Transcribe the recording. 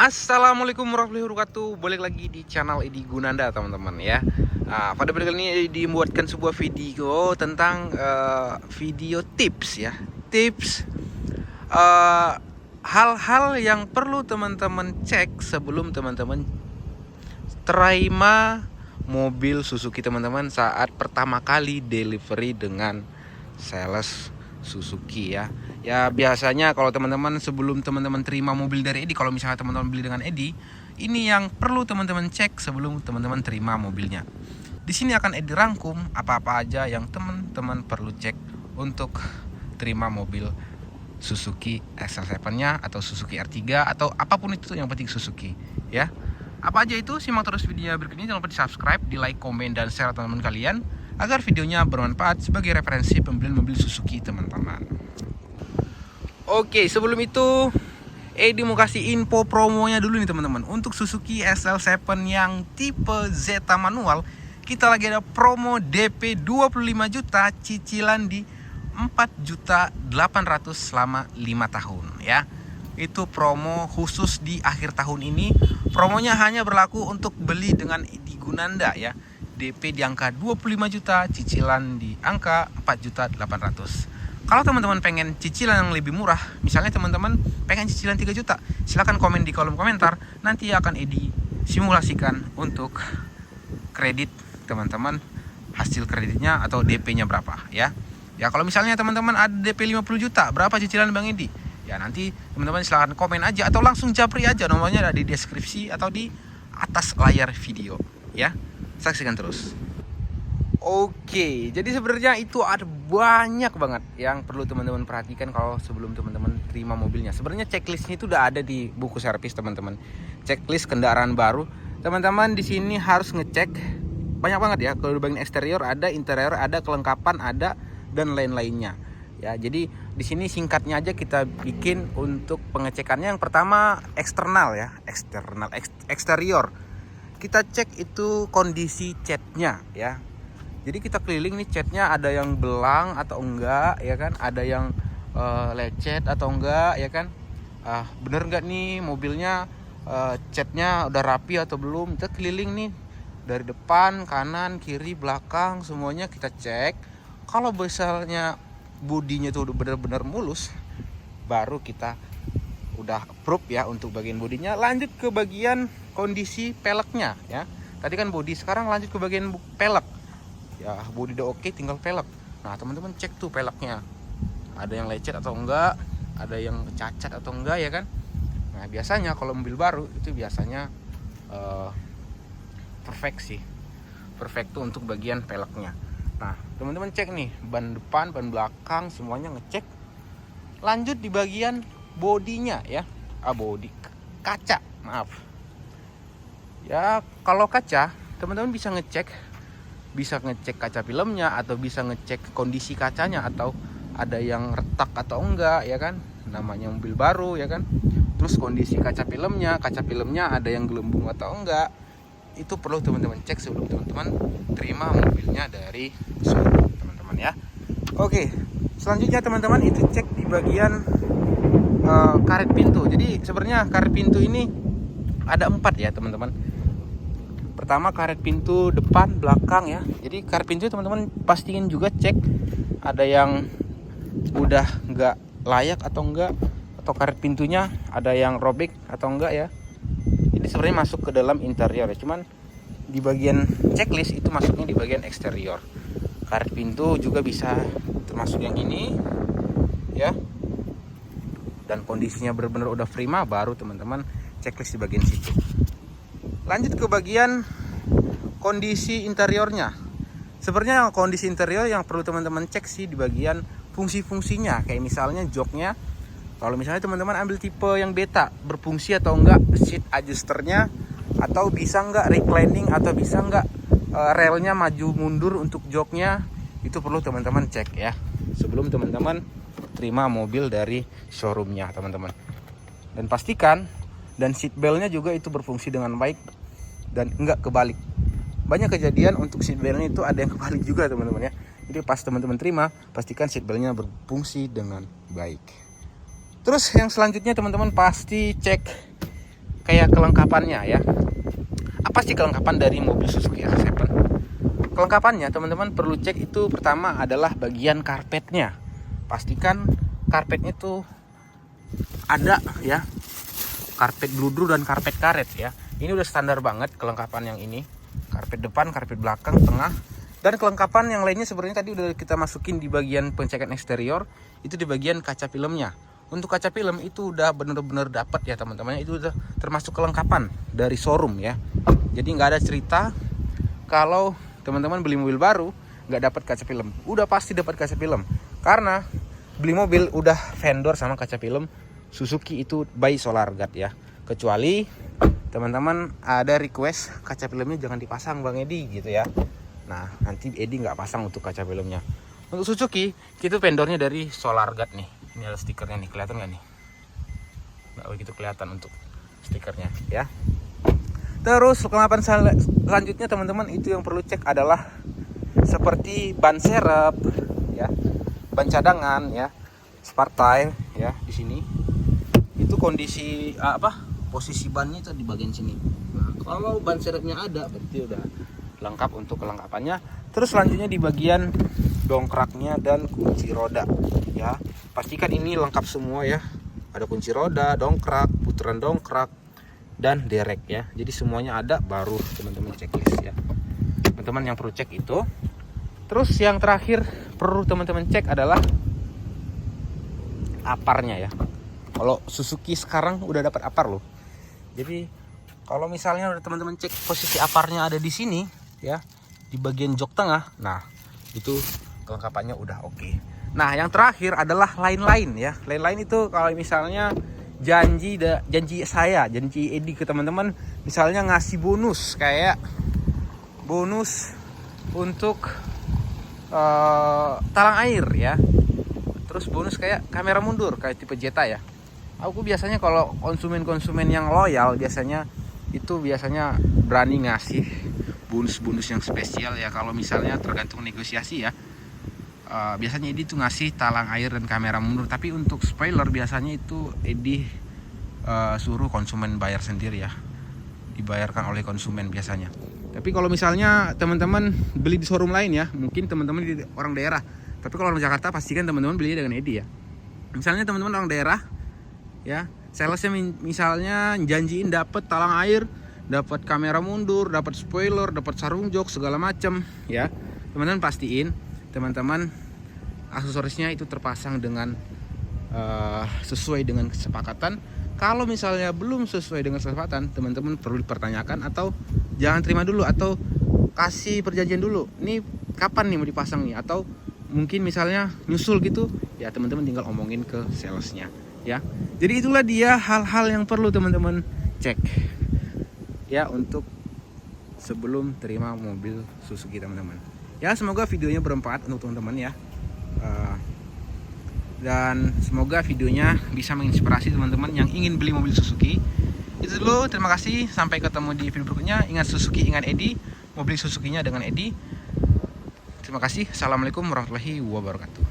Assalamualaikum warahmatullahi wabarakatuh. Balik lagi di channel Edi Gunanda, teman-teman ya. Pada video kali ini Edi membuatkan sebuah video tentang video tips ya. Tips hal-hal yang perlu teman-teman cek sebelum teman-teman terima mobil Suzuki teman-teman saat pertama kali delivery dengan sales Suzuki ya. Ya biasanya kalau teman-teman sebelum teman-teman terima mobil dari Edi, kalau misalnya teman-teman beli dengan Edi, ini yang perlu teman-teman cek sebelum teman-teman terima mobilnya. Di sini akan Edi rangkum apa-apa aja yang teman-teman perlu cek untuk terima mobil Suzuki SL7-nya atau Suzuki R3 atau apapun itu, yang penting Suzuki ya. Apa aja itu? Simak terus videonya berikut ini. Jangan lupa di subscribe, di like, komen, dan share teman-teman kalian agar videonya bermanfaat sebagai referensi pembelian mobil Suzuki teman-teman. Oke, sebelum itu Edi mau kasih info promonya dulu nih teman-teman. Untuk Suzuki SL7 yang tipe Zeta manual, kita lagi ada promo DP 25 juta, cicilan di 4.800.000 selama 5 tahun ya. Itu promo khusus di akhir tahun ini. Promonya hanya berlaku untuk beli dengan Edi Gunanda ya. DP di angka 25 juta, cicilan di angka 4.800.000. Kalau teman-teman pengen cicilan yang lebih murah, misalnya teman-teman pengen cicilan 3 juta, silahkan komen di kolom komentar. Nanti akan Edi simulasikan untuk kredit teman-teman, hasil kreditnya atau DP-nya berapa ya. Ya kalau misalnya teman-teman ada DP 50 juta, berapa cicilan Bang Edi? Ya nanti teman-teman silahkan komen aja atau langsung japri aja, nomornya ada di deskripsi atau di atas layar video ya. Saksikan terus. Oke, jadi sebenarnya itu ada banyak banget yang perlu teman-teman perhatikan kalau sebelum teman-teman terima mobilnya. Sebenarnya checklistnya itu udah ada di buku servis teman-teman. Checklist kendaraan baru. Teman-teman di sini harus ngecek banyak banget ya. Kalau di bagian eksterior ada, interior ada, kelengkapan ada, dan lain-lainnya. Ya, jadi di sini singkatnya aja kita bikin untuk pengecekannya. Yang pertama eksternal ya, eksterior. Kita cek itu kondisi catnya ya. Jadi kita keliling nih, catnya ada yang belang atau enggak ya kan, ada yang lecet atau enggak ya kan. Bener enggak nih mobilnya, catnya udah rapi atau belum. Kita keliling nih dari depan, kanan, kiri, belakang, semuanya kita cek. Kalau misalnya bodinya tuh udah bener-bener mulus, baru kita udah approve ya untuk bagian bodinya. Lanjut ke bagian kondisi peleknya ya. Tadi kan bodi, sekarang lanjut ke bagian pelek. Ya bodi udah oke, tinggal pelek. Nah teman-teman cek tuh peleknya, ada yang lecet atau enggak, ada yang cacat atau enggak ya kan. Nah biasanya kalau mobil baru itu biasanya perfect sih, perfect tuh untuk bagian peleknya. Nah teman-teman cek nih ban depan, ban belakang, semuanya ngecek. Lanjut di bagian bodinya ya, bodi kaca, maaf ya. Kalau kaca teman-teman bisa ngecek kaca filmnya, atau bisa ngecek kondisi kacanya, atau ada yang retak atau enggak ya kan, namanya mobil baru ya kan. Terus kondisi kaca filmnya ada yang gelembung atau enggak, itu perlu teman-teman cek sebelum teman-teman terima mobilnya dari showroom teman-teman ya. Oke, selanjutnya teman-teman itu cek di bagian karet pintu. Jadi sebenarnya karet pintu ini ada 4 ya teman-teman. Pertama karet pintu depan, belakang ya. Jadi karet pintu teman-teman pastiin juga cek ada yang udah nggak layak atau enggak, atau karet pintunya ada yang robek atau enggak ya. Jadi sebenarnya masuk ke dalam interior ya, cuman di bagian checklist itu masuknya di bagian eksterior. Karet pintu juga bisa termasuk yang ini ya. Dan kondisinya benar-benar udah prima, baru teman-teman checklist di bagian situ. Lanjut ke bagian kondisi interiornya. Sebenarnya kondisi interior yang perlu teman-teman cek sih di bagian fungsi-fungsinya. Kayak misalnya joknya, kalau misalnya teman-teman ambil tipe yang beta, berfungsi atau enggak seat adjusternya, atau bisa enggak reclining, atau bisa enggak relnya maju mundur untuk joknya. Itu perlu teman-teman cek ya sebelum teman-teman terima mobil dari showroomnya teman-teman. Dan pastikan dan seat beltnya juga itu berfungsi dengan baik dan enggak kebalik. Banyak kejadian untuk seat beltnya itu ada yang kebalik juga teman-teman ya. Jadi pas teman-teman terima, pastikan seat beltnya berfungsi dengan baik. Terus yang selanjutnya teman-teman pasti cek kayak kelengkapannya ya. Apa sih kelengkapan dari mobil Suzuki SL7? Kelengkapannya teman-teman perlu cek itu pertama adalah bagian karpetnya. Pastikan karpetnya itu ada ya, karpet bludru dan karpet karet ya. Ini udah standar banget kelengkapan yang ini. Karpet depan, karpet belakang, tengah. Dan kelengkapan yang lainnya sebenarnya tadi udah kita masukin di bagian pengecekan eksterior. Itu di bagian kaca filmnya. Untuk kaca film itu udah bener-bener dapat ya teman-teman. Itu udah termasuk kelengkapan dari showroom ya. Jadi nggak ada cerita kalau teman-teman beli mobil baru nggak dapat kaca film. Udah pasti dapat kaca film. Karena beli mobil udah vendor sama kaca film Suzuki itu by Solarguard ya. Kecuali teman-teman ada request kaca filmnya jangan dipasang Bang Edi gitu ya. Nah nanti Edi nggak pasang untuk kaca filmnya. Untuk Suzuki itu vendornya dari Solarguard nih. Ini ada stikernya nih, kelihatan nggak nih? Nggak begitu kelihatan untuk stikernya ya. Terus kelengkapan selanjutnya teman-teman itu yang perlu cek adalah seperti ban serep ya, ban cadangan ya, spark tire ya di sini. Itu kondisi posisi bannya itu di bagian sini. Nah, kalau ban serepnya ada berarti udah lengkap untuk kelengkapannya. Terus selanjutnya di bagian dongkraknya dan kunci roda ya. Pastikan ini lengkap semua ya. Ada kunci roda, dongkrak, putaran dongkrak dan derek ya. Jadi semuanya ada baru teman-teman checklist ya. Teman-teman yang perlu cek itu. Terus yang terakhir perlu teman-teman cek adalah aparnya ya. Kalau Suzuki sekarang udah dapat apar loh. Jadi kalau misalnya udah teman-teman cek posisi aparnya ada di sini ya, di bagian jok tengah. Nah, itu kelengkapannya udah oke. Nah, yang terakhir adalah line-line ya. Line-line itu kalau misalnya janji Edi ke teman-teman misalnya ngasih bonus kayak bonus untuk talang air ya. Terus bonus kayak kamera mundur kayak tipe Jetta ya. Aku biasanya kalau konsumen-konsumen yang loyal biasanya berani ngasih bonus-bonus yang spesial ya. Kalau misalnya tergantung negosiasi ya. Biasanya Edi tuh ngasih talang air dan kamera mundur. Tapi untuk spoiler biasanya itu Edi suruh konsumen bayar sendiri ya. Dibayarkan oleh konsumen biasanya. Tapi kalau misalnya teman-teman beli di showroom lain ya, mungkin teman-teman di orang daerah. Tapi kalau orang Jakarta pastikan teman-teman belinya dengan Edi ya. Misalnya teman-teman orang daerah ya, salesnya misalnya janjiin dapat talang air, dapat kamera mundur, dapat spoiler, dapat sarung jok segala macam ya. Teman-teman pastiin teman-teman aksesorisnya itu terpasang dengan sesuai dengan kesepakatan. Kalau misalnya belum sesuai dengan kesepakatan, teman-teman perlu dipertanyakan atau jangan terima dulu atau kasih perjanjian dulu. Ini kapan nih mau dipasang nih? Atau mungkin misalnya nyusul gitu, ya teman-teman tinggal omongin ke salesnya ya. Jadi itulah dia hal-hal yang perlu teman-teman cek ya untuk sebelum terima mobil Suzuki teman-teman. Ya semoga videonya bermanfaat untuk teman-teman ya. Dan semoga videonya bisa menginspirasi teman-teman yang ingin beli mobil Suzuki. Itu dulu, terima kasih, sampai ketemu di video berikutnya. Ingat Suzuki, ingat Edi, mobil Suzukinya dengan Edi. Terima kasih, assalamualaikum warahmatullahi wabarakatuh.